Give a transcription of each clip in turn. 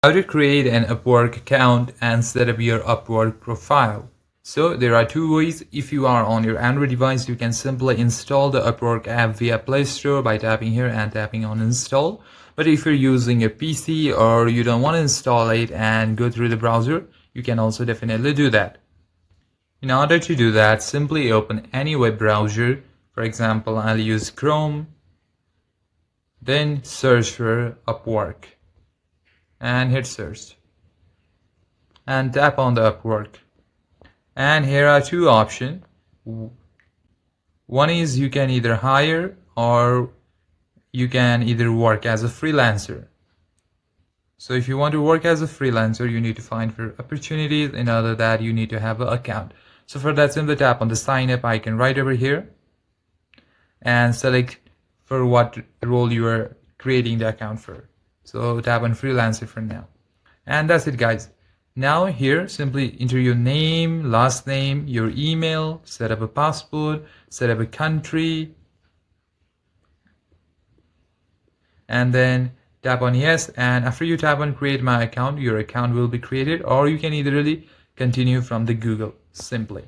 How to create an Upwork account and set up your Upwork profile. So there are two ways. If you are on your Android device, you can simply install the Upwork app via Play Store by tapping here and tapping on install. But if you're using a PC or you don't want to install it and go through the browser, you can also definitely do that. In order to do that, simply open any web browser. For example, I'll use Chrome. Then search for Upwork and hit search and tap on the Upwork. And here are two options. One is you can either hire or you can either work as a freelancer. So if you want to work as a freelancer, you need to find for opportunities. In order that, you need to have an account. So for that, simply tap on the sign up icon right over here and select for what role you are creating the account for. So tap on Freelancer for now. And that's it, guys. Now here, simply enter your name, last name, your email, set up a passport, set up a country, and then tap on yes. And after you tap on create my account, your account will be created, or you can either continue from the Google simply.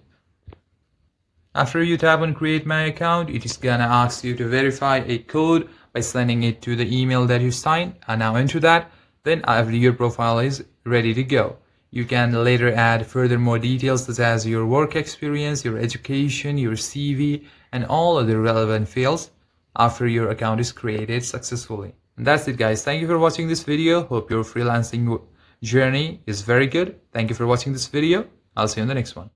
After you tap on create my account, it is gonna ask you to verify a code by sending it to the email that you signed, and now enter that. Then your profile is ready to go. You can later add further more details such as your work experience, your education, your CV, and all other relevant fields after your account is created successfully. And that's it, guys. Thank you for watching this video. Hope your freelancing journey is very good. Thank you for watching this video. I'll see you in the next one.